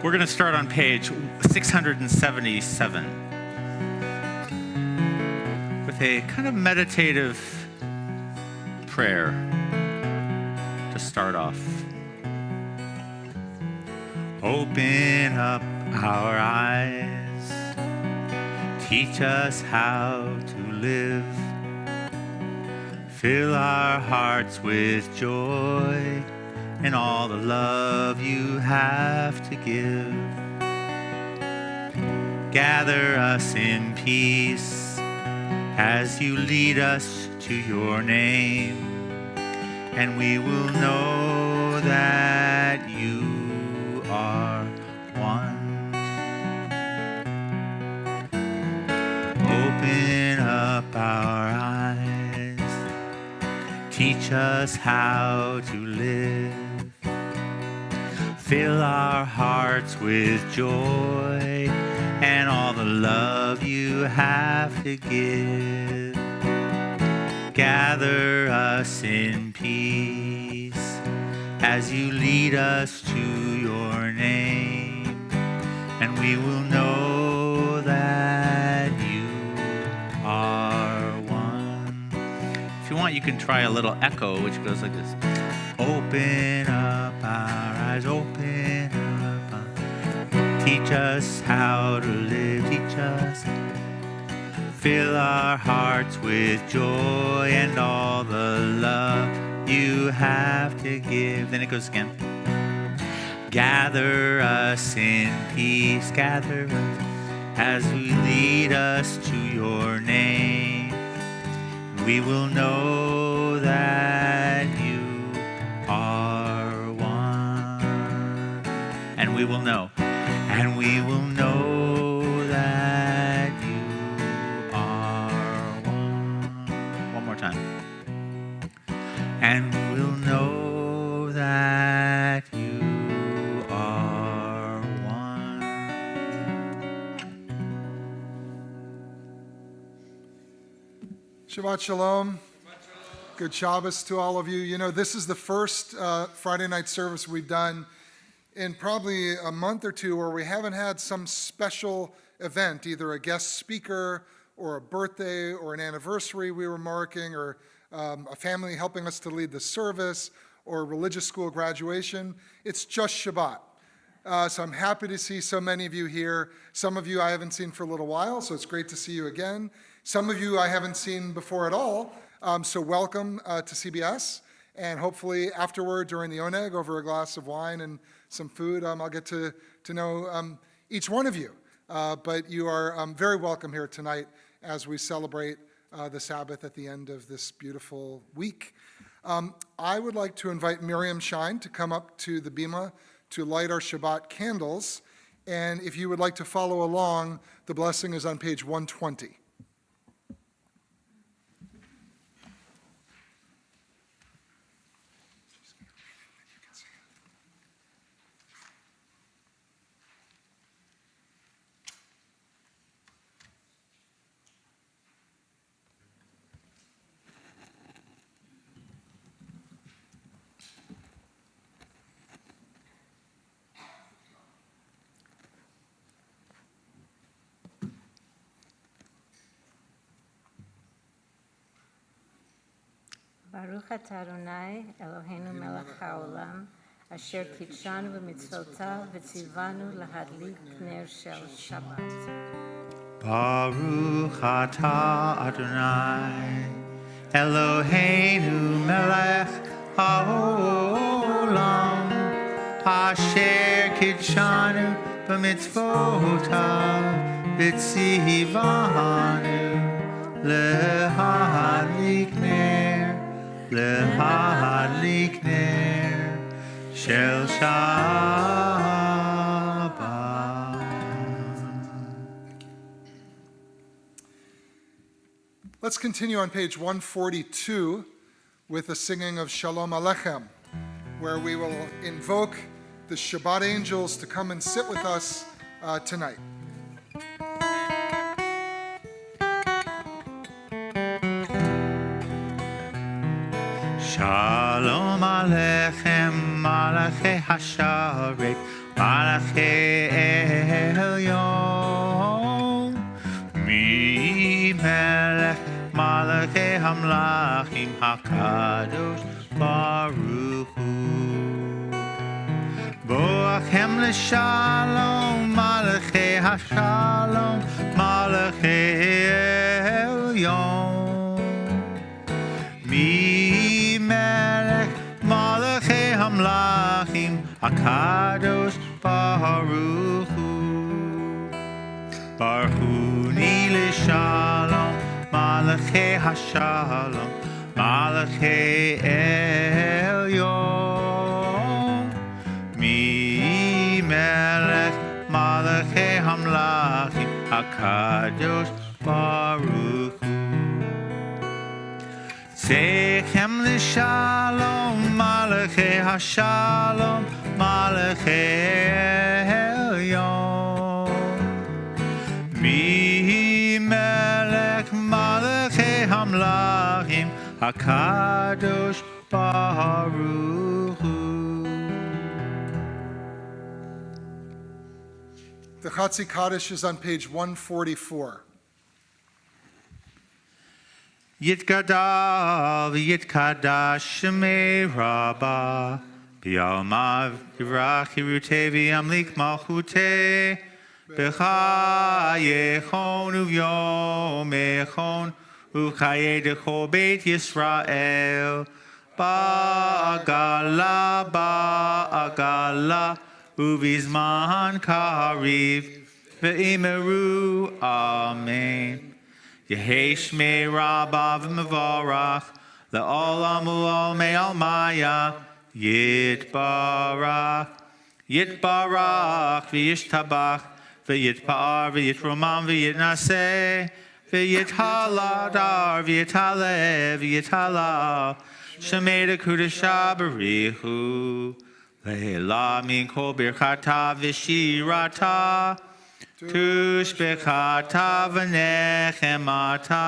We're going to start on page 677 with a kind of meditative prayer to start off. Open up our eyes, teach us how to live, fill our hearts with joy and all the love you have to give. Gather us in peace as you lead us to your name, and we will know that you are one. Open up our eyes, teach us how to live, fill our hearts with joy and all the love you have to give. Gather us in peace as you lead us to your name, and we will know that you are one. If you want, you can try a little echo, which goes like this. Open up our eyes, open up our... Teach us how to live, teach us. Fill our hearts with joy and all the love you have to give. Then it goes again. Gather us in peace, gather us as we lead us to your name. We will know that you are one. And we will know. And we will know that you are one. One more time. And we'll know that you are one. Shabbat Shalom. Good Shabbos to all of you. You know, this is the first Friday night service we've done in probably a month or two where we haven't had some special event, either a guest speaker or a birthday or an anniversary we were marking, or a family helping us to lead the service, or religious school graduation. It's just Shabbat. So I'm happy to see so many of you here. Some of you I haven't seen for a little while, so it's great to see you again. Some of you I haven't seen before at all, so welcome to CBS. And hopefully afterward, during the oneg, over a glass of wine and some food, I'll get to know each one of you. But you are very welcome here tonight as we celebrate the Sabbath at the end of this beautiful week. I would like to invite Miriam Shine to come up to the bima to light our Shabbat candles. And if you would like to follow along, the blessing is on page 120. Baruch atah Adonai Eloheinu melech haolam, asher kitshanu b'mitzvotav v'tzivanu lahadlik ner shel Shabbat. Baruch atah Adonai Eloheinu melech haolam, asher kitshanu b'mitzvotav v'tzivanu lahadlik ner shel Shabbat. Let's continue on page 142 with the singing of Shalom Aleichem, where we will invoke the Shabbat angels to come and sit with us tonight. Shalom Aleichem, Malachei Hasharet, Malachi Elyon, Mi Melech Malachi Hamlachim HaKadosh Baruch Hu. Boachem L'Shalom Malachi HaShalom Malachi Elyon, Mi Melech Malachi Hamlachim HaKadosh Baruch Hu. Baruch Hu Ni L'Shalom Malachi HaShalom Malachi Elyon, Mi Melech Malachi Hamlachim HaKadosh Baruch Hu. Sechem L'Shalom Malachi HaShalom Malachi Elyon, Mi Melech Malachi Hamlachim HaKadosh Baruch Hu. The Chatzi Kaddish is on page 144. Yitgadal v'yitkadash shemei Rabbah b'yalmav yivrach yirutei v'yamlik malchutei b'cha yechon uvyom echon u'chayei dechol beit Yisrael ba'agala uvizman kariv ve'imeru amen. Yehei Shmei Rabbah v'mevarach le'olam u'olmei almaya yitbarach v'yishtabach v'yitpa'ar v'yitromam v'yitnaseh v'yithaladar v'yithaleh v'yithalal Shemei dekudesha b'richu le'ela min kol birchata v'shirata Tushbechata v'nechemata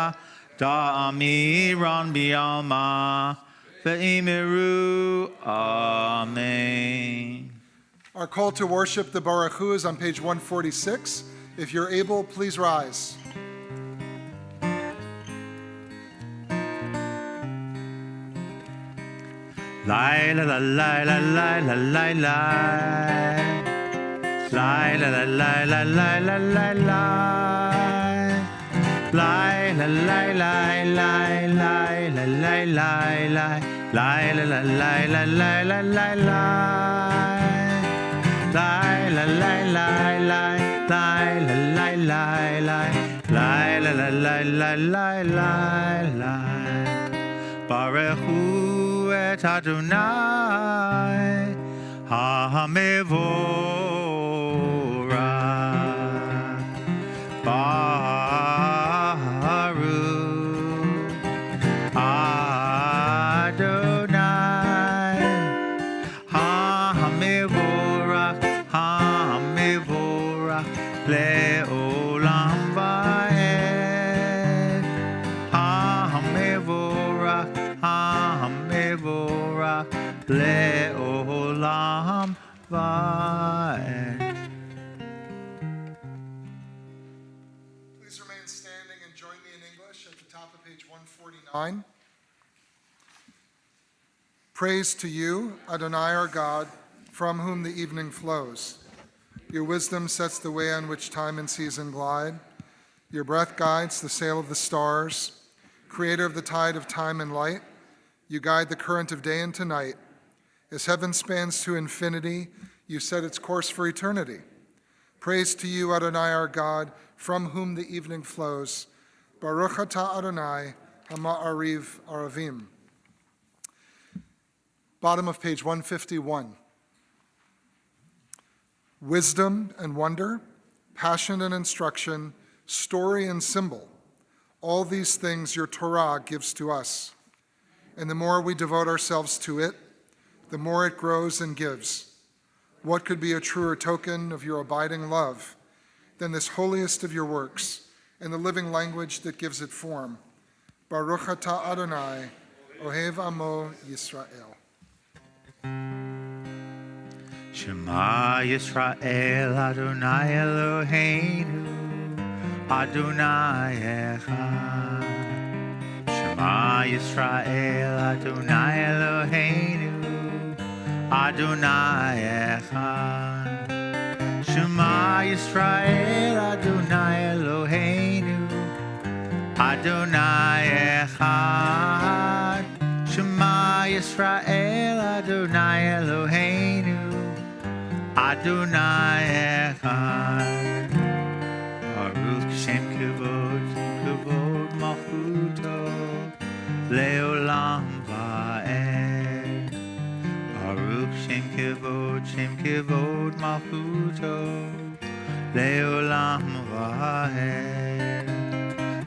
da'amiran b'yalma v'imiru amen. Our call to worship the Baruch Hu is on page 146. If you're able, please rise. Lai la la la la la la la la. Lai la la la la la la la la. Lai la la la la la la la la la. Lai la la la la la la la la. Lai la la la la la la la la la. Lai la la la la la la la. Baruch Hu et Adonai ha-mevorach Baruch Adonai ha-mevorach le'olam va'ed ha-mevorach le'olam va'ed. Please remain standing and join me in English at the top of page 149. Praise to you, Adonai our God, from whom the evening flows. Your wisdom sets the way on which time and season glide. Your breath guides the sail of the stars. Creator of the tide of time and light, you guide the current of day into night. As heaven spans to infinity, you set its course for eternity. Praise to you, Adonai our God, from whom the evening flows. Baruch atah Adonai, ha'ma'ariv aravim. Bottom of page 151. Wisdom and wonder, passion and instruction, story and symbol, all these things your Torah gives to us. And the more we devote ourselves to it, the more it grows and gives. What could be a truer token of your abiding love than this holiest of your works and the living language that gives it form? Baruch atah Adonai, ohev amo Yisrael. Shema Yisrael Adonai Eloheinu Adonai Echad. Shema Yisrael Adonai Eloheinu Adonai Echad. Shema Yisrael Adonai Eloheinu Adonai Echad. Shema Yisrael Adonai Eloheinu Adonai Echad. Baruch Shem Kavod Kavod Malchuto Leolam Va'ed. Baruch Shem Kavod Malchuto Leolam Va'ed.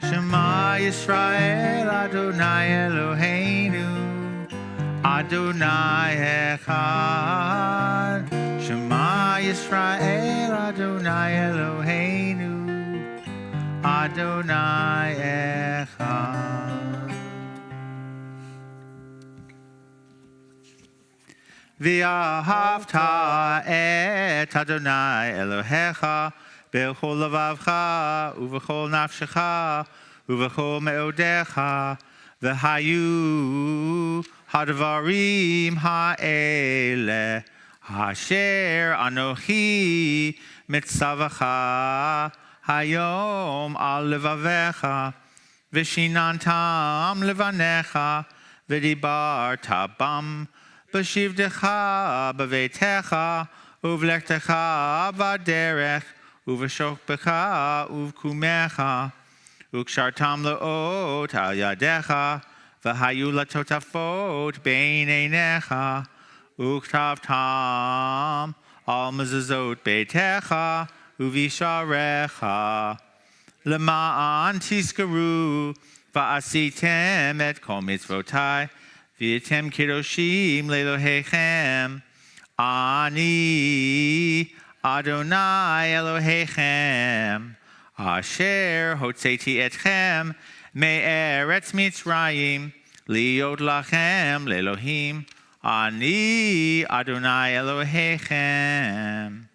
Shema Yisrael Adonai Eloheinu Adonai Echad. Shema Yisrael Adonai Eloheinu Adonai Echad. V'ahavta et Adonai Elohecha b'chol lavavcha uv'chol nafshecha uv'chol me'odecha v'hayu hadvarim ha'ele asher anochi mitzavacha hayom al levavecha v'shinantam levanecha v'dibarta bam b'shivdecha b'veitecha uv'lechtecha b'derech uv'shokbecha uv'kumecha ukshartam le'ot al yadecha v'hayu latotafot bein einecha uktavtam al mezuzot beitecha uvisharecha lema'an tiskaru va'asitem et kol mitzvotai v'yetem kidoshim le'elohechem ani Adonai Elohechem asher hotzeti etchem me'eretz Mitzrayim liot lachem le'elohim Ani Adonai Elohechem.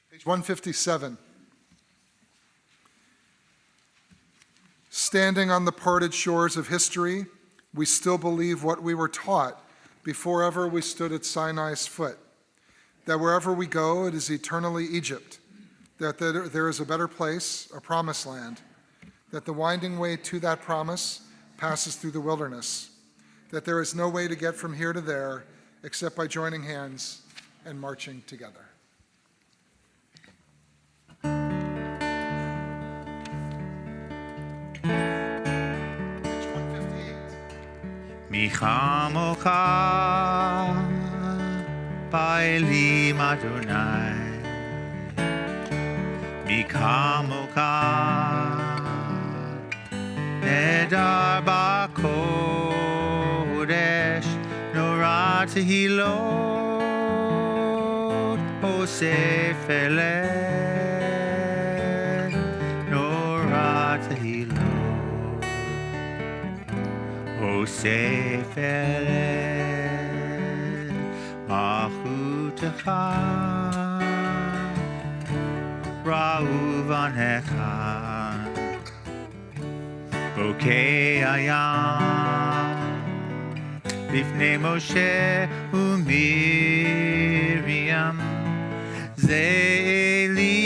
Page 157. Standing on the parted shores of history, we still believe what we were taught before ever we stood at Sinai's foot, that wherever we go, it is eternally Egypt, that there is a better place, a promised land, that the winding way to that promise passes through the wilderness, that there is no way to get from here to there except by joining hands and marching together. Page 158. Michamocha Bailim Adonai Michamocha Nedar Bakodesh Nora Tehilot Osefelet Nora Tehilot Osefelet Machutecha Ra'uvanecha Bokeh Ayam Bifnei Moshe u'Miriam Ze'eli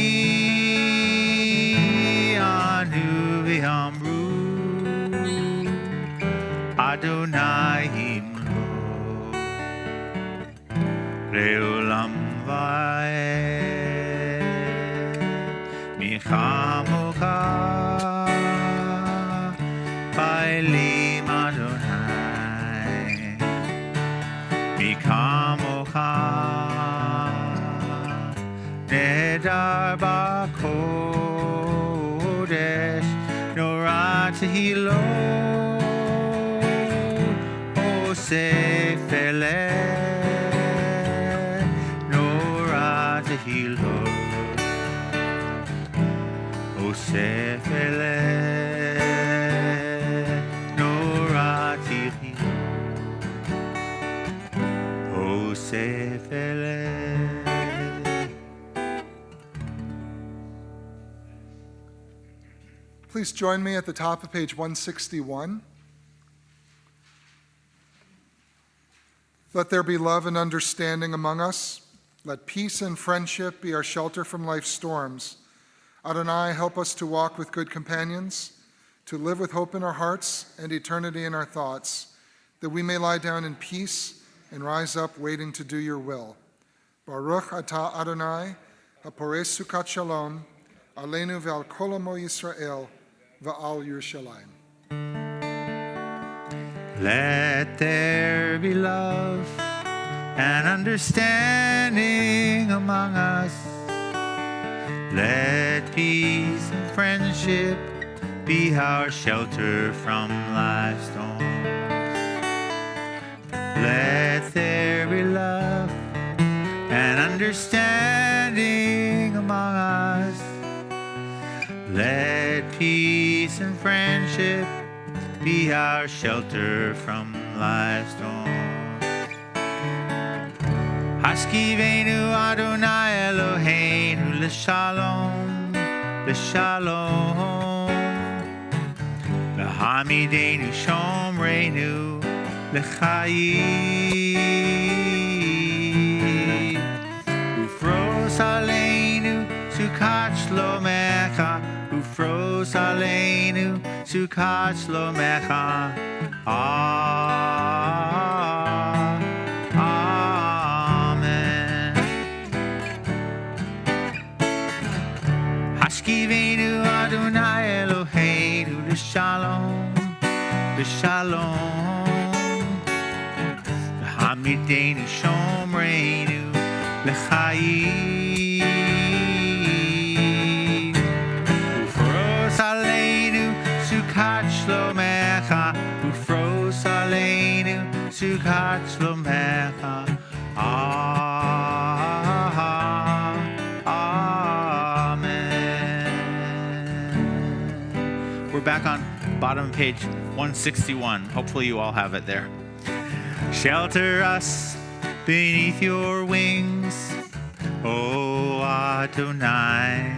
anu v'amru Adonai himlo le'olam va'ed Michamocha Bailim Adonai Michamocha Nedar Bakodesh Nora Tehilot Osefelet Nora Tehilot Osefelet Nora Tehilot Osefelet Please join me at the top of page 161. Let there be love and understanding among us. Let peace and friendship be our shelter from life's storms. Adonai, help us to walk with good companions, to live with hope in our hearts and eternity in our thoughts, that we may lie down in peace and rise up waiting to do your will. Baruch atah Adonai, haporei sukat shalom, aleinu ve'al kol amo Yisrael, ve'al Yerushalayim. Let there be love and understanding among us. Let peace and friendship be our shelter from life's storm. Let there be love and understanding among us. Let peace and friendship be our shelter from life's storm. Hashkivenu Adonai Eloheinu l'shalom, l'shalom. V'hamidenu shomreinu l'chayim. Ufros aleinu sukat shlomecha, ufros aleinu sukat shlomecha. Amen. Hashkivenu Adonai Eloheinu l'shalom, l'shalom. V'hamidenu shomreinu l'chayim. Ufros aleinu sukat shlomecha, ufros aleinu sukat shlomecha. Amen. We're back on bottom of page 161. Hopefully you all have it there. Shelter us beneath your wings, O Adonai.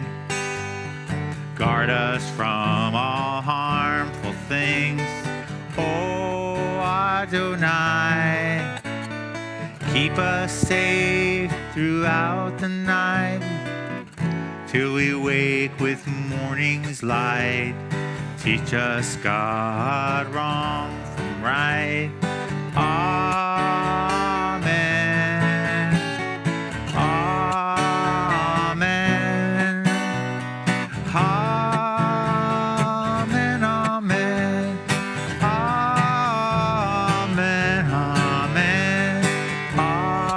Guard us from all harmful things, O Adonai. Keep us safe throughout the night, till we wake with morning's light. Teach us, God, wrong from right. Amen. Amen. Amen. Amen. Amen. Amen.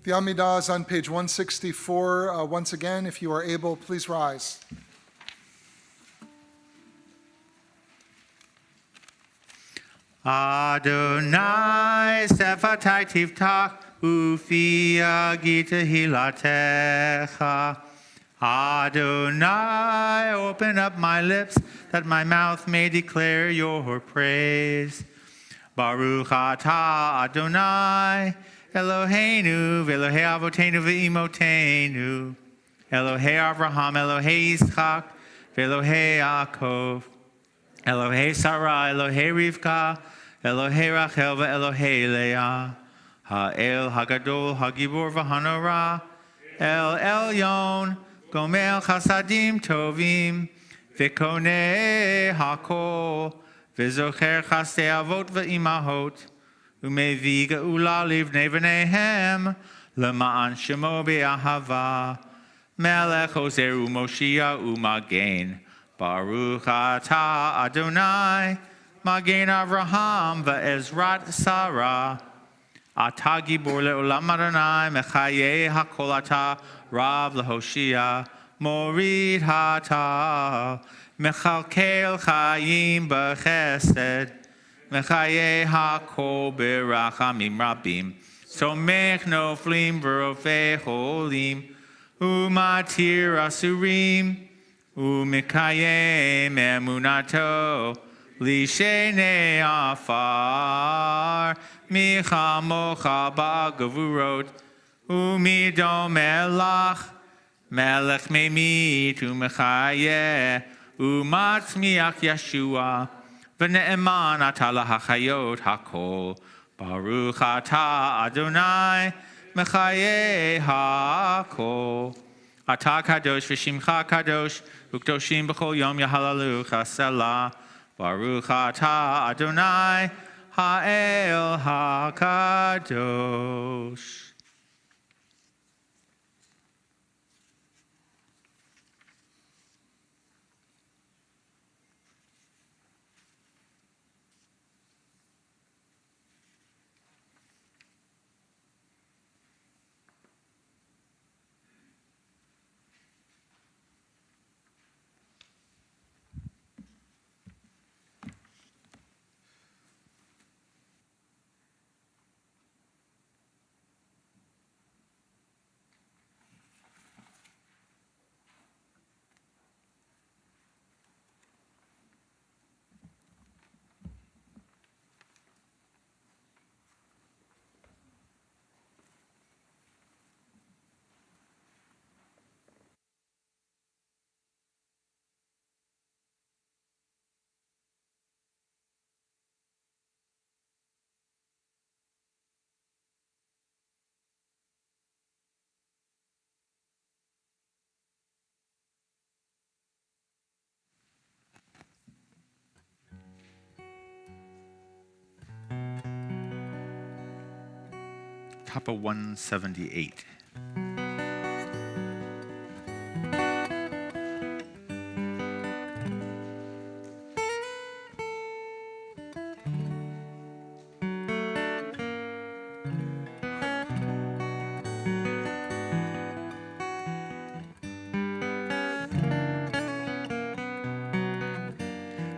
The Amidah is on page 164. Once again, if you are able, please rise. Adonai sefatai tiftach ufi agita hilatecha. Adonai, open up my lips that my mouth may declare your praise. Baruch atah Adonai Eloheinu v'Elohei Avotenu v'Imotenu, Elohei Avraham, Elohei Yitzchak, v'Elohei Yaakov, Elohei Sarah, Elohei Rivka, Elohei Rachel v'Elohei Leah, Ha'el Hagadol Hagibor v'Hanora, El Elyon, Gomel Chasadim Tovim, v'Konei Hakol, v'Zocher Chasdei Avot v'Imahot, Umevi geula livnei v'neihem, lema'an shemo be'ahava, melech ozer u'moshia u'magen, baruch atah Adonai, magen Avraham v'ezrat Sarah, atah gibor le'olam Adonai, mechayei hakol atah, rav lehoshia, morid hatah, mechalkel chayim b'chesed, Mechaye hakol berachamim rabim. Somech noflim v'rofei cholim. Umatir asurim. Umekayem emunato. Lishenei afar. Michamocha ba'gavurot. Umidom melach. Melech memit umechayeh. Umatzmiach Yeshua. V'ne'eman ata lahachayot hakol. Baruch ata Adonai. Mechaye hakol. Ata kadosh v'shimcha kadosh. Ukdoshim b'chol yom yahalalucha selah. Baruch ata Adonai. Ha'el hakadosh. Napa 178.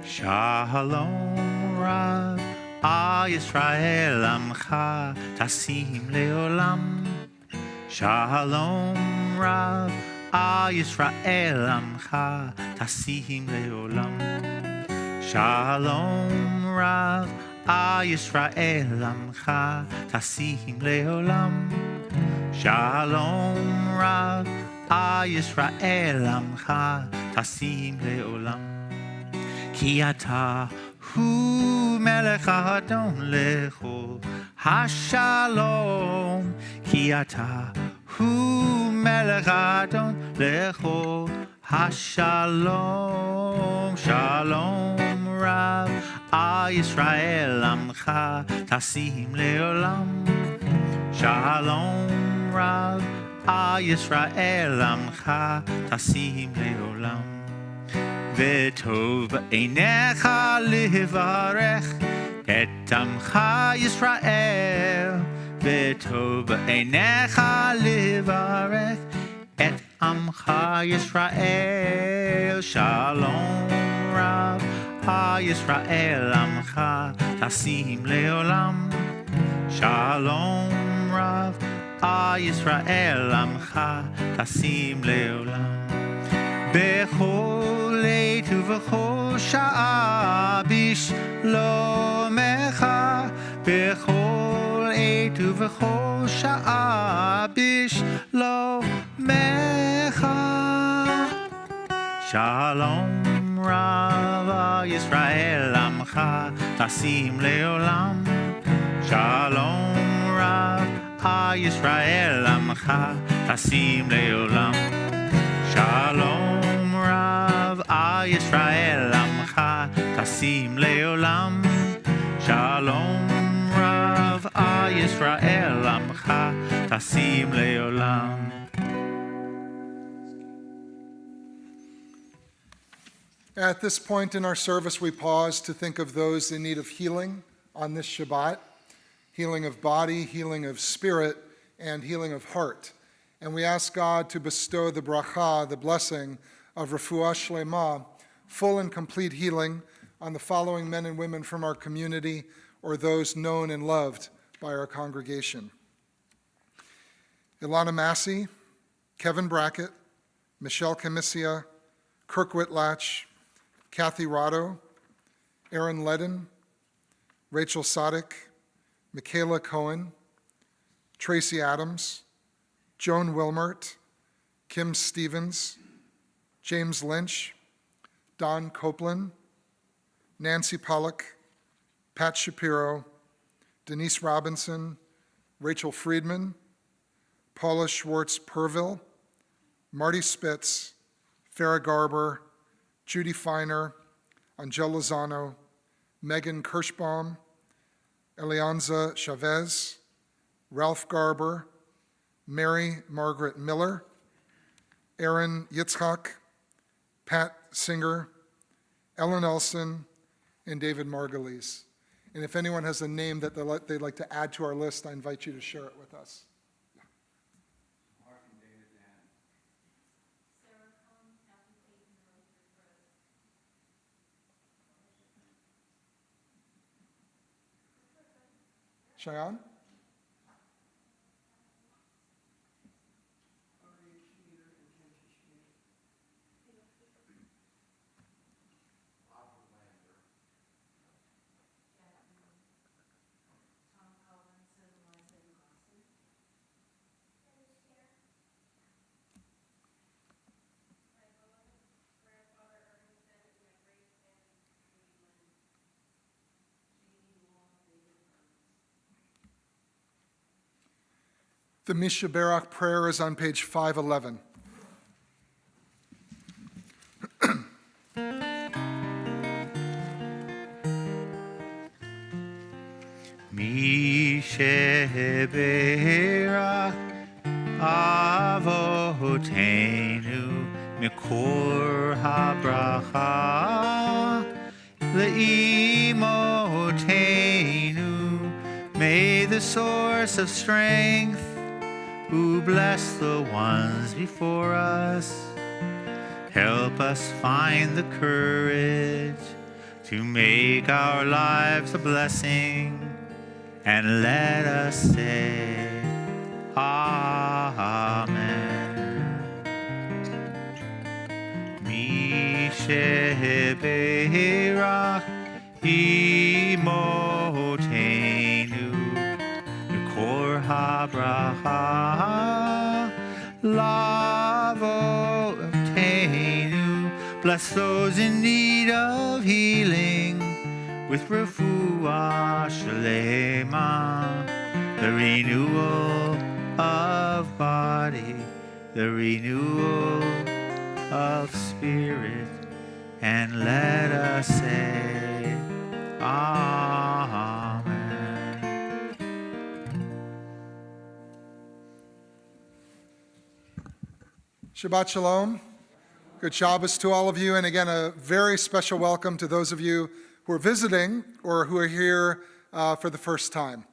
Shalom Rav, Yisrael Amcha, Tasim Leolam. Shalom Rav, Yisrael Amcha, Tasim Leolam. Shalom Rav, Yisrael Amcha, Tasim Leolam. Shalom Rav, Yisrael Amcha, Tasim Leolam. Ki ata hu melech Adon lechol hashalom. Ki ata hu melech Adon lechol hashalom. Shalom Rav, Yisrael Amcha, Tasim Leolam. Shalom Rav, Yisrael Amcha, Tasim Leolam. V'tov einecha levarech et amcha Yisrael. V'tov einecha levarech et amcha Yisrael. Shalom Rav, Yisrael amcha, tasim leolam. Shalom Rav, Yisrael amcha, tasim leolam. Bechol עת ובכל שעה בשלומך, בכל עת ובכל שעה בשלומך. שלום רב ישראל עמך, תשים לעולם. שלום רב ישראל עמך, תשים לעולם. שלום רב ישראל עמך, תשים לעולם. שלום רב ישראל עמך, תשים לעולם. At this point in our service, we pause to think of those in need of healing on this Shabbat, healing of body, healing of spirit, and healing of heart. And we ask God to bestow the bracha, the blessing of refuah shlema, full and complete healing on the following men and women from our community or those known and loved by our congregation: Ilana Massey, Kevin Brackett, Michelle Camissia, Kirk Whitlatch, Kathy Rotto, Aaron Ledden, Rachel Sadek, Michaela Cohen, Tracy Adams, Joan Wilmert, Kim Stevens, James Lynch, Don Copeland, Nancy Pollock, Pat Shapiro, Denise Robinson, Rachel Friedman, Paula Schwartz-Purville, Marty Spitz, Farrah Garber, Judy Feiner, Angel Lozano, Megan Kirschbaum, Elianza Chavez, Ralph Garber, Mary Margaret Miller, Aaron Yitzhak, Pat Singer, Ellen Elson, and David Margulies. And if anyone has a name that they'd like to add to our list, I invite you to share it with us. Cheyenne? The Mishaberach prayer is on page 511. Mishaberach Avotenu Mikor HaBracha Le'imotenu. May the source of strength who bless the ones before us, help us find the courage to make our lives a blessing, and let us say, Amen. Mishaberach imotenu Mikor HaBracha Lavotenu. Bless those in need of healing with refuah shlema, the renewal of body, the renewal of spirit, and let us say, Amen. Shabbat Shalom. Good Shabbos to all of you, and again, a very special welcome to those of you who are visiting or who are here for the first time.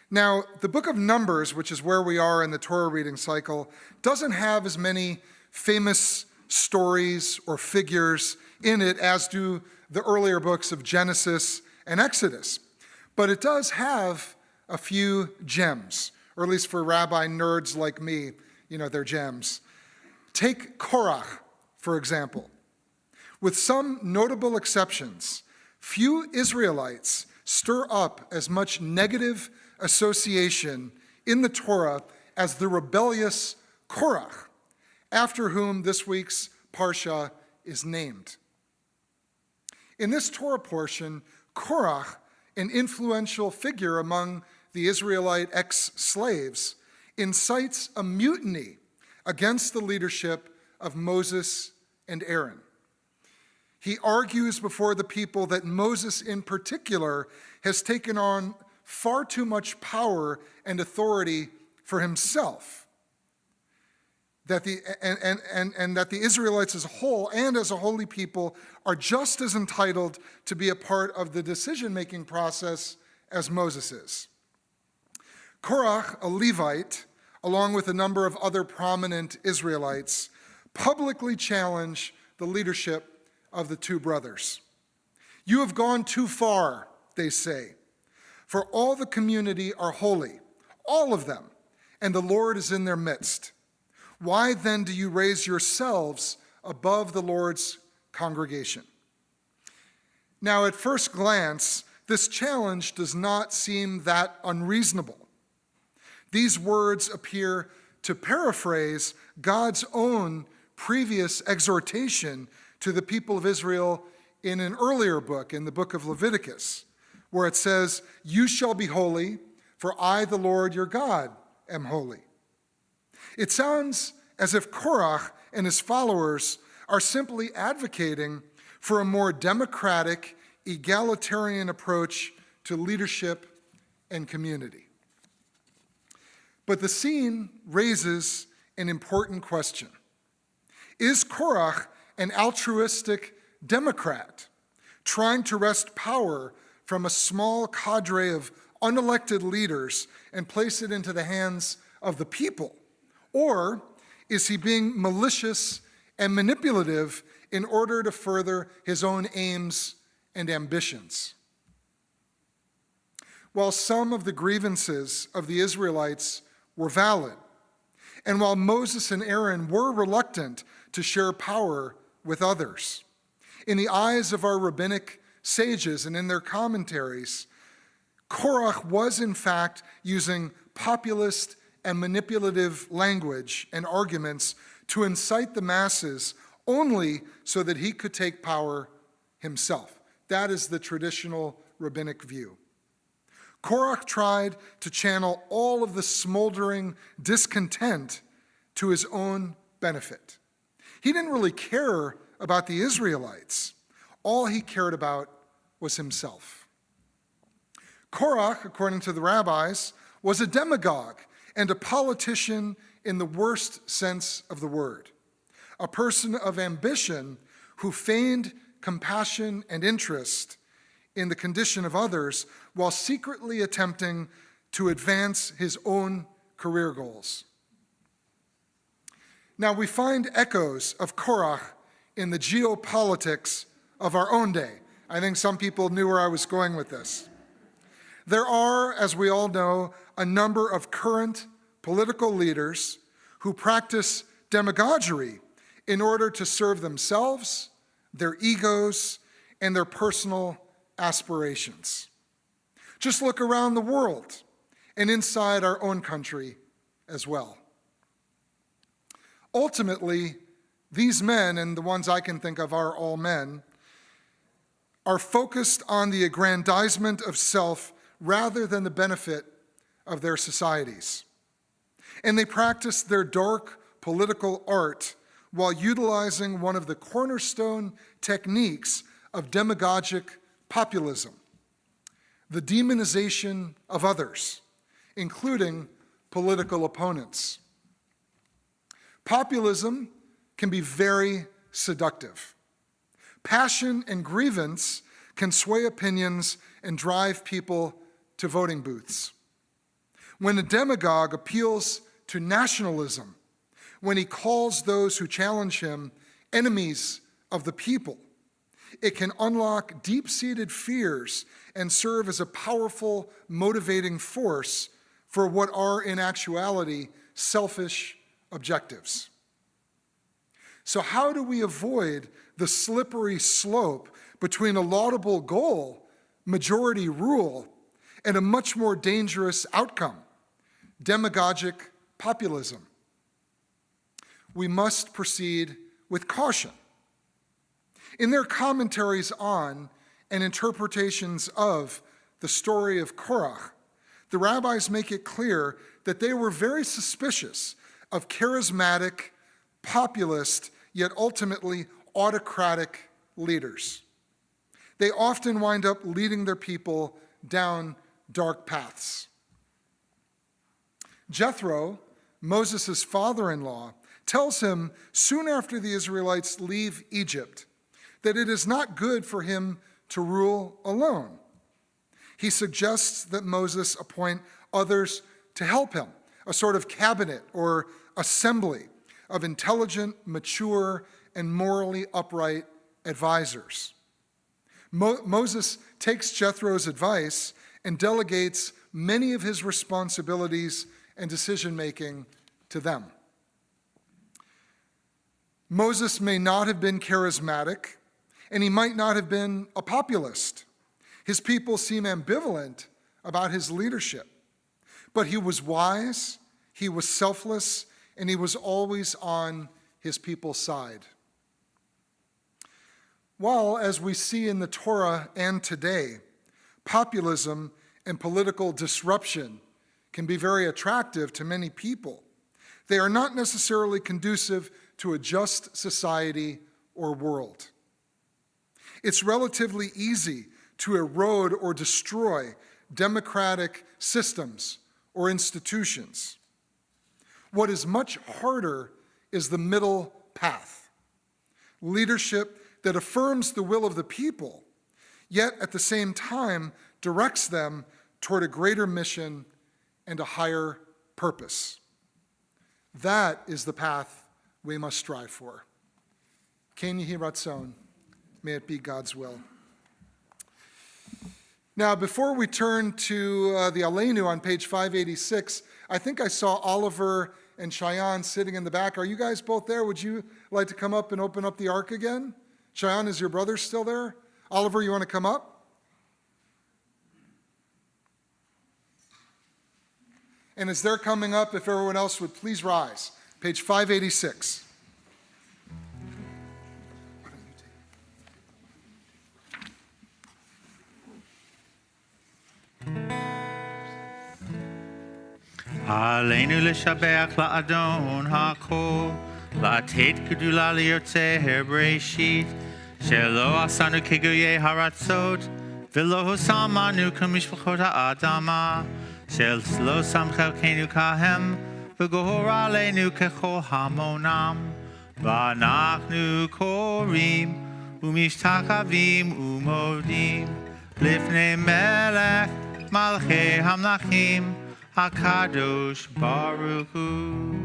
Now, the book of Numbers, which is where we are in the Torah reading cycle, doesn't have as many famous stories or figures in it as do the earlier books of Genesis and Exodus. But it does have a few gems, or at least for rabbi nerds like me, they're gems. Take Korach, for example. With some notable exceptions, few Israelites stir up as much negative association in the Torah as the rebellious Korach, after whom this week's Parsha is named. In this Torah portion, Korach, an influential figure among the Israelite ex-slaves, incites a mutiny against the leadership of Moses and Aaron. He argues before the people that Moses in particular has taken on far too much power and authority for himself, that the Israelites as a whole and as a holy people are just as entitled to be a part of the decision-making process as Moses is. Korach, a Levite, along with a number of other prominent Israelites, publicly challenge the leadership of the two brothers. You have gone too far, they say, for all the community are holy, all of them, and the Lord is in their midst. Why then do you raise yourselves above the Lord's congregation? Now, at first glance, this challenge does not seem that unreasonable. These words appear to paraphrase God's own previous exhortation to the people of Israel in an earlier book, in the book of Leviticus, where it says, "You shall be holy, for I, the Lord your God, am holy." It sounds as if Korach and his followers are simply advocating for a more democratic, egalitarian approach to leadership and community. But the scene raises an important question. Is Korach an altruistic Democrat trying to wrest power from a small cadre of unelected leaders and place it into the hands of the people? Or is he being malicious and manipulative in order to further his own aims and ambitions? While some of the grievances of the Israelites were valid, and while Moses and Aaron were reluctant to share power with others, in the eyes of our rabbinic sages and in their commentaries, Korach was in fact using populist and manipulative language and arguments to incite the masses only so that he could take power himself. That is the traditional rabbinic view. Korach tried to channel all of the smoldering discontent to his own benefit. He didn't really care about the Israelites. All he cared about was himself. Korach, according to the rabbis, was a demagogue and a politician in the worst sense of the word, a person of ambition who feigned compassion and interest in the condition of others while secretly attempting to advance his own career goals. Now, we find echoes of Korach in the geopolitics of our own day. I think some people knew where I was going with this. There are, as we all know, a number of current political leaders who practice demagoguery in order to serve themselves, their egos, and their personal aspirations. Just look around the world and inside our own country as well. Ultimately, these men, and the ones I can think of are all men, are focused on the aggrandizement of self rather than the benefit of their societies. And they practice their dark political art while utilizing one of the cornerstone techniques of demagogic populism, the demonization of others, including political opponents. Populism can be very seductive. Passion and grievance can sway opinions and drive people to voting booths. When a demagogue appeals to nationalism, when he calls those who challenge him enemies of the people, it can unlock deep-seated fears and serve as a powerful motivating force for what are in actuality selfish objectives. So how do we avoid the slippery slope between a laudable goal, majority rule, and a much more dangerous outcome, demagogic populism? We must proceed with caution. In their commentaries on and interpretations of the story of Korach, the rabbis make it clear that they were very suspicious of charismatic, populist, yet ultimately autocratic leaders. They often wind up leading their people down dark paths. Jethro, Moses' father-in-law, tells him soon after the Israelites leave Egypt that it is not good for him to rule alone. He suggests that Moses appoint others to help him, a sort of cabinet or assembly of intelligent, mature, and morally upright advisors. Moses takes Jethro's advice and delegates many of his responsibilities and decision-making to them. Moses may not have been charismatic, and he might not have been a populist. His people seem ambivalent about his leadership, but he was wise, he was selfless, and he was always on his people's side. While, as we see in the Torah and today, populism and political disruption can be very attractive to many people, they are not necessarily conducive to a just society or world. It's relatively easy to erode or destroy democratic systems or institutions. What is much harder is the middle path, leadership that affirms the will of the people, yet at the same time directs them toward a greater mission and a higher purpose. That is the path we must strive for. Ken Yehi Ratzon, may it be God's will. Now, before we turn to the Aleinu on page 586, I think I saw Oliver and Cheyenne sitting in the back. Are you guys both there? Would you like to come up and open up the ark again? Cheyenne, is your brother still there? Oliver, you want to come up? And as they're coming up, if everyone else would please rise. Page 586. עלינו לשבח לאדון הכל, לתת גדולה ליוצר בראשית, שלא עשנו כגויי הרצות, ולא שמנו כמשפחות האדמה, שלא שם חלקנו כהם, וגורל עלינו ככל המונם. ואנחנו קוראים ומשתחווים ומודים לפני מלך מלכי המלכים, הקדוש ברוך הוא.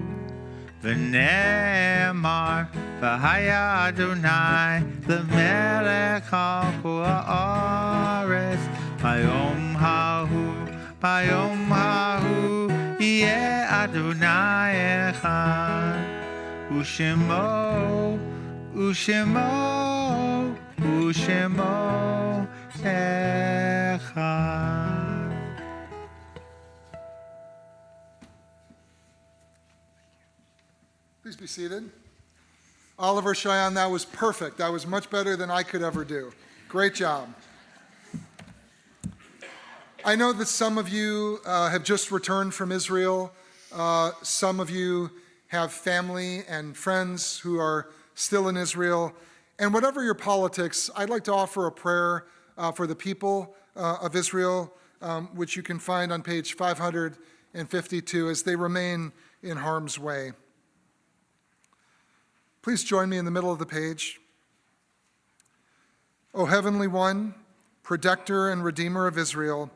ונאמר, והיה אדוני למלך על כל הארץ, ביום ההוא יהיה אדוני אחד, ושמו אחד. Please be seated. Oliver, Cheyenne, that was perfect. That was much better than I could ever do. Great job. I know that some of you have just returned from Israel. Some of you have family and friends who are still in Israel. And whatever your politics, I'd like to offer a prayer for the people of Israel, which you can find on page 552 as they remain in harm's way. Please join me in the middle of the page. O Heavenly One, Protector and Redeemer of Israel,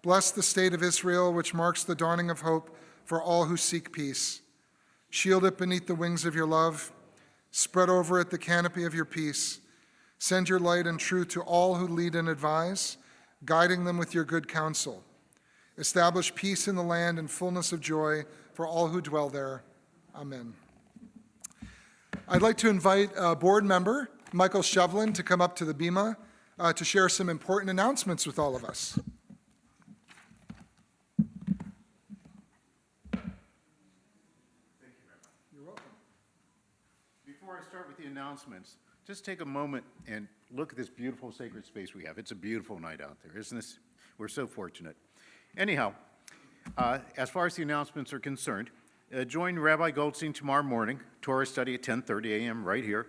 bless the state of Israel, which marks the dawning of hope for all who seek peace. Shield it beneath the wings of your love. Spread over it the canopy of your peace. Send your light and truth to all who lead and advise, guiding them with your good counsel. Establish peace in the land and fullness of joy for all who dwell there. Amen. I'd like to invite board member Michael Shevlin to come up to the bima to share some important announcements with all of us. Thank you, Rabbi. You're welcome. Before I start with the announcements, just take a moment and look at this beautiful sacred space we have. It's a beautiful night out there, isn't this? We're so fortunate. Anyhow, as far as the announcements are concerned, join Rabbi Goldstein tomorrow morning, Torah study at 10:30 a.m. right here.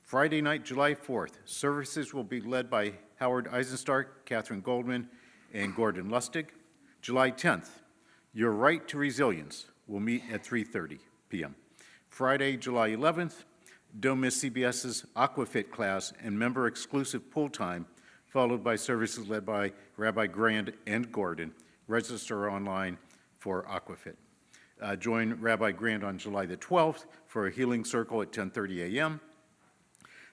Friday night, July 4th, services will be led by Howard Eisenstark, Catherine Goldman, and Gordon Lustig. July 10th, Your Right to Resilience will meet at 3:30 p.m. Friday, July 11th, don't miss CBS's Aquafit class and member-exclusive pool time, followed by services led by Rabbi Grand and Gordon. Register online for Aquafit. Join Rabbi Grand on July the 12th for a healing circle at 10:30 a.m.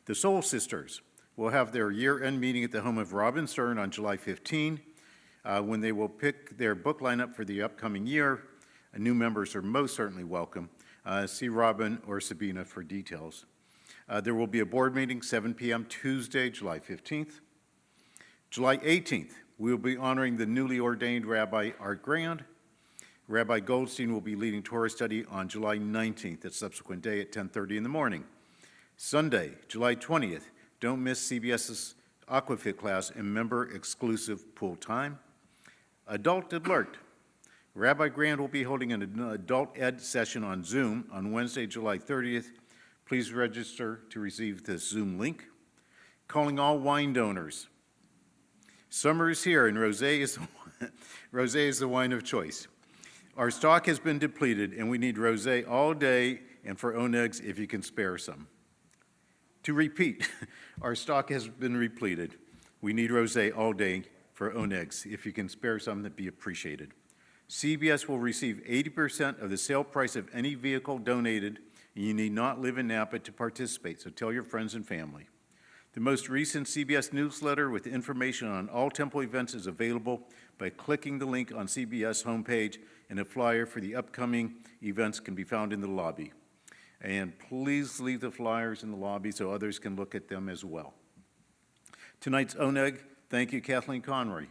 The Soul Sisters will have their year-end meeting at the home of Robin Stern on July 15, when they will pick their book lineup for the upcoming year. New members are most certainly welcome. See Robin or Sabina for details. There will be a board meeting 7 p.m. Tuesday, July 15th. July 18th, we will be honoring the newly ordained Rabbi Art Grand. Rabbi Goldstein will be leading Torah study on July 19th, that subsequent day at 10:30 in the morning. Sunday, July 20th, don't miss CBS's Aquafit class and member-exclusive pool time. Adult Alert. Rabbi Grand will be holding an adult ed session on Zoom on Wednesday, July 30th. Please register to receive the Zoom link. Calling all wine donors. Summer is here, and rosé is the wine of choice. Our stock has been depleted, and we need rosé all day and for onegs if you can spare some. To repeat, our stock has been depleted. We need rosé all day for onegs. If you can spare some, that'd be appreciated. CBS will receive 80% of the sale price of any vehicle donated, and you need not live in Napa to participate, so tell your friends and family. The most recent CBS newsletter with information on all temple events is available by clicking the link on CBS homepage, and a flyer for the upcoming events can be found in the lobby. And please leave the flyers in the lobby so others can look at them as well. Tonight's oneg, thank you, Kathleen Conroy.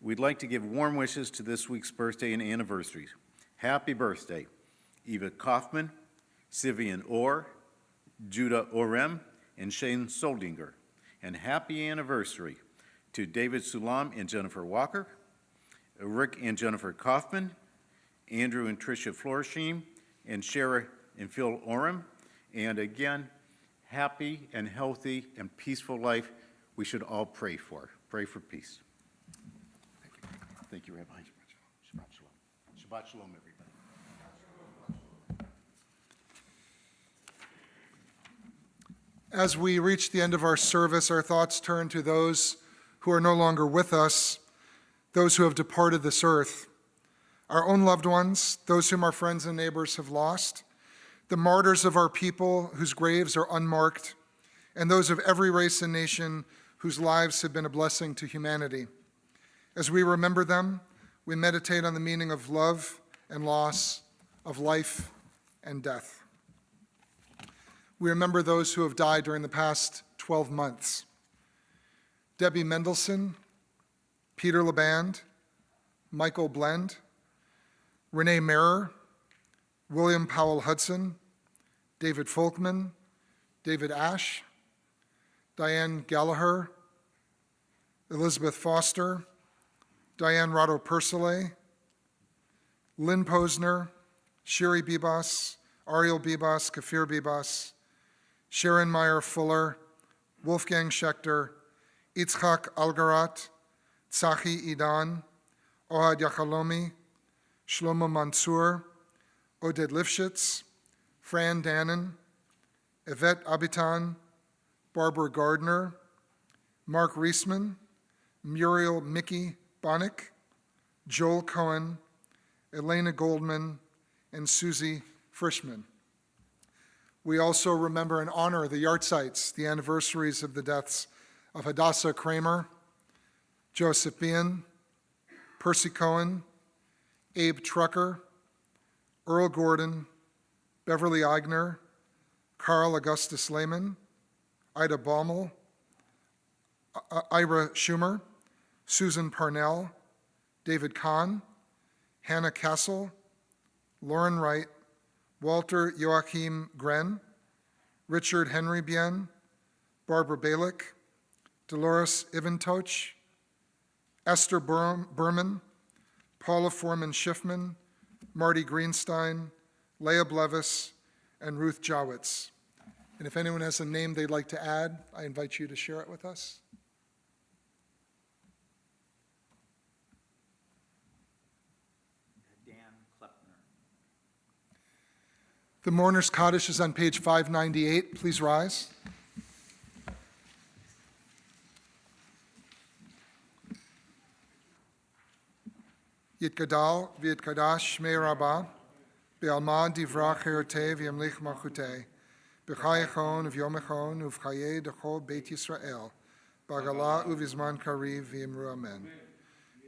We'd like to give warm wishes to this week's birthday and anniversaries. Happy birthday, Eva Kaufman, Sivian Orr, Judah Orem, and Shane Soldinger. And happy anniversary to David Sulam and Jennifer Walker, Rick and Jennifer Kaufman, Andrew and Tricia Florsheim, and Shara and Phil Orem. And again, happy and healthy and peaceful life we should all pray for. Pray for peace. Thank you, Rabbi. Shabbat Shalom. Shabbat Shalom, everybody. As we reach the end of our service, our thoughts turn to those who are no longer with us, those who have departed this earth, our own loved ones, those whom our friends and neighbors have lost, the martyrs of our people whose graves are unmarked, and those of every race and nation whose lives have been a blessing to humanity. As we remember them, we meditate on the meaning of love and loss, of life and death. We remember those who have died during the past 12 months. Debbie Mendelson, Peter LeBand, Michael Blend, Renee Marer, William Powell Hudson, David Folkman, David Ash, Diane Gallagher, Elizabeth Foster, Diane Rado Persile, Lynn Posner, Sherry Bibas, Ariel Bibas, Kafir Bibas, Sharon Meyer Fuller, Wolfgang Schechter, Itzhak Algarat, Tzachi Idan, Ohad Yachalomi, Shlomo Mansour, Oded Lifshitz, Fran Dannon, Yvette Abitan, Barbara Gardner, Mark Reisman, Muriel Mickey Bonnick, Joel Cohen, Elena Goldman, and Susie Frischman. We also remember and honor the Yartzites, the anniversaries of the deaths of Hadassah Kramer, Joseph Bean, Percy Cohen, Abe Trucker, Earl Gordon, Beverly Eigner, Carl Augustus Lehman, Ida Baumel, Ira Schumer, Susan Parnell, David Kahn, Hannah Castle, Lauren Wright, Walter Joachim Gren, Richard Henry Bien, Barbara Balick, Dolores Ivantoch, Esther Berman, Paula Foreman Schiffman, Marty Greenstein, Leah Blevis, and Ruth Jowitz. And if anyone has a name they'd like to add, I invite you to share it with us. The Mourner's Kaddish is on page 598. Please rise. Yitgadal v'yitkadash shmei rabbah, be'alma divrach heroteh v'yamlich malchuteh, b'chayachon uv'yomachon uv'chayei d'chol Beit Yisrael, b'agala uv'zman kariv v'imru amen.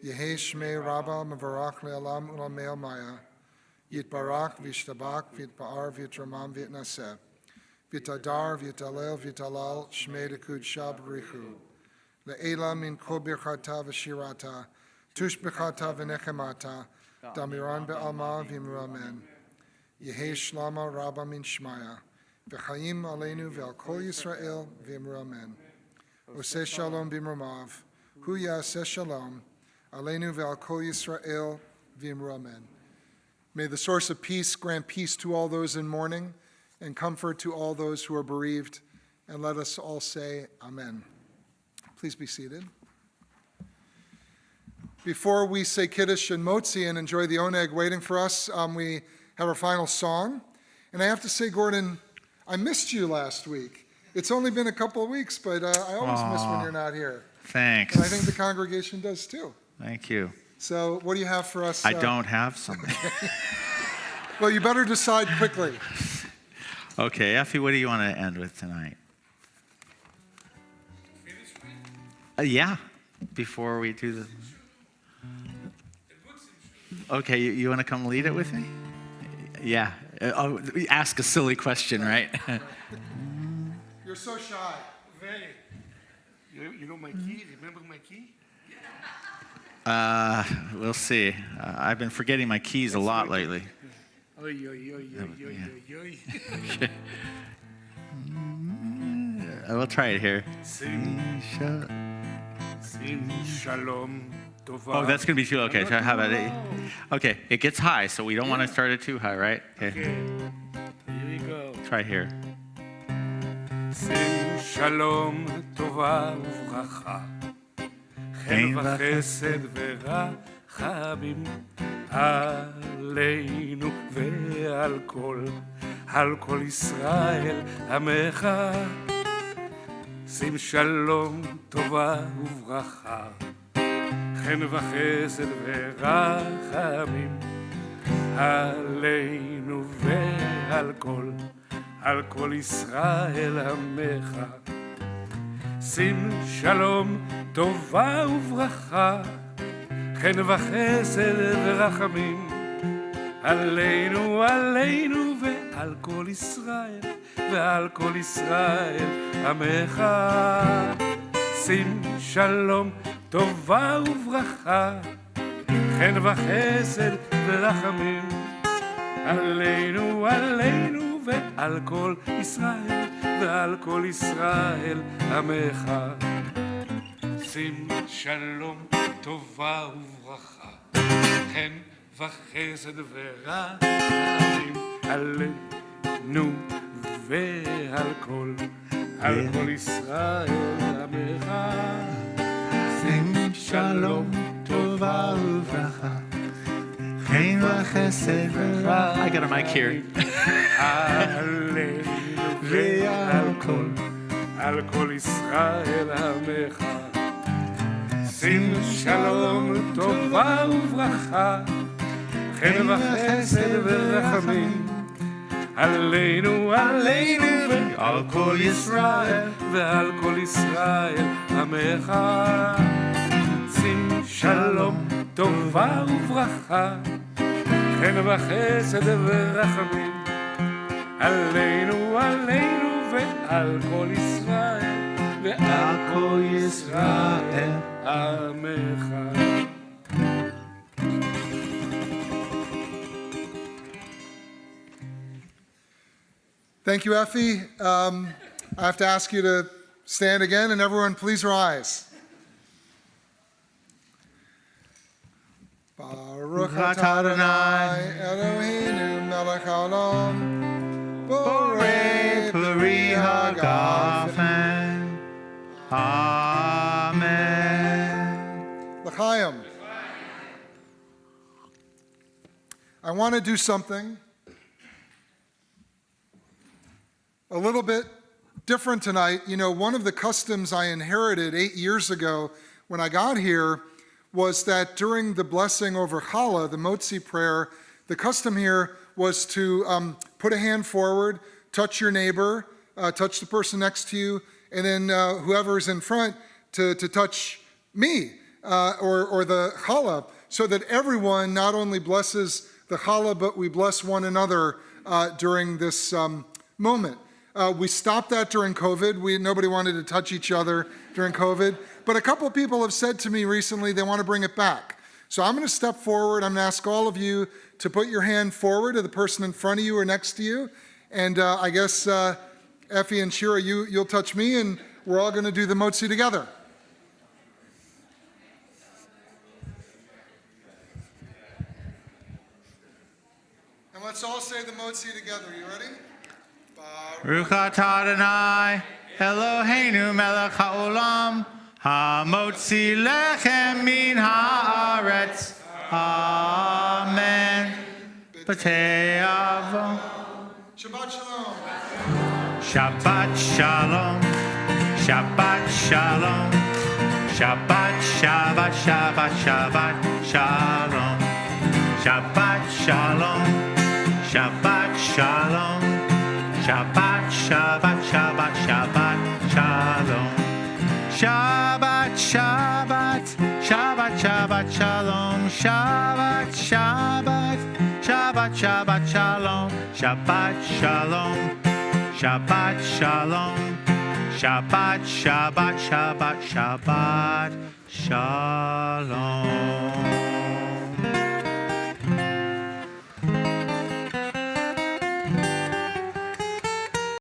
Yehei shmei rabba mevarach le'alam u'lamei almaya, yitbarach v'yishtabach v'yitba'ar v'yitramam v'yitnaseh, v'yitadar v'yitalel v'yitalal shmei dekud shab richu, le'ela min kol birchata v'shirata, tush b'chata v'nechemata, damiran be'alma v'imru amen. Yehei shlama rabba min shmaya, v'chaim aleinu ve'al kol Yisrael v'imru amen. Oseh shalom b'imromav, hu yaseh shalom, aleinu ve'al kol Yisrael v'imru amen. May the source of peace grant peace to all those in mourning and comfort to all those who are bereaved. And let us all say amen. Please be seated. Before we say Kiddush and Motzi and enjoy the oneg waiting for us, we have our final song. And I have to say, Gordon, I missed you last week. It's only been a couple of weeks, but I always miss when you're not here. Thanks. And I think the congregation does too. Thank you. So what do you have for us? I don't have something. Well, you better decide quickly. Okay, Effie, what do you want to end with tonight? Yeah, before we do the... Okay, you want to come lead it with me? Yeah. I'll ask a silly question, right? You're so shy. Very. You know my key? Remember my key? We'll see. I've been forgetting my keys a lot lately. Oy, oy, oy, oy, oy, oy, oy. We'll try it here. Sim shalom tova. Oh, that's going to be too... Okay, so how about it? Okay, it gets high, so we don't want to start it too high, right? Okay, here we go. Try here. שים שלום, טובה וברכה, חן וחסד ורחמים עלינו ועל כל ישראל עמך. שים שלום, טובה וברכה, חן וחסד ורחמים עלינו ועל כל ישראל עמך. שים שלום, טובה וברכה, חן וחסד ורחמים עלינו ועל כל ישראל עמך. שים שלום, טובה וברכה, חן וחסד ורחמים עלינו ועל כל ישראל עמך. שים שלום, טובה וברכה, חן וחסד ורחמים עלינו ועל כל ישראל עמך. שים שלום, טובה וברכה, חן וחסד ורחמים. I got a mic here. עלינו ועל כל ישראל עמך. שים שלום, טובה וברכה, חן וחסד ורחמים עלינו ועל כל ישראל עמך. שים שלום, טובה וברכה, חן וחסד ורחמים עלינו ועל כל ישראל עמך. Thank you, Effie. I have to ask you to stand again, and everyone please rise. Baruch atah Adonai Eloheinu melech haolam, borei peri hagafen. Amen. L'chaim. I want to do something a little bit different tonight. You know, one of the customs I inherited 8 years ago when I got here was that during the blessing over Challah, the Motzi prayer, the custom here was to put a hand forward touch your neighbor, touch the person next to you, and then whoever's in front to touch me or the challah, so that everyone not only blesses the challah, but we bless one another during this moment. We stopped that during COVID. Nobody wanted to touch each other during COVID. But a couple of people have said to me recently they want to bring it back. So I'm going to step forward. I'm going to ask all of you to put your hand forward to the person in front of you or next to you. And I guess Effie and Shira, you'll touch me, and we're all going to do the motzi together. And let's all say the motzi together. You ready? Baruch atah Adonai, Eloheinu melech haolam, hamotzi lechem min haaretz. Amen. B'tei avo. Shabbat shalom. Shabbat shalom. Shabbat shalom. Shabbat, Shabbat, Shabbat, Shabbat shalom. Shabbat shalom. Shabbat shalom. Shabbat, Shabbat, Shabbat, Shabbat shalom. Shabbat, Shabbat, Shabbat, Shabbat shalom. Shabbat, Shabbat, Shabbat, Shabbat shalom. Shabbat shalom. Shabbat shalom. Shabbat, Shabbat, Shabbat, Shabbat shalom.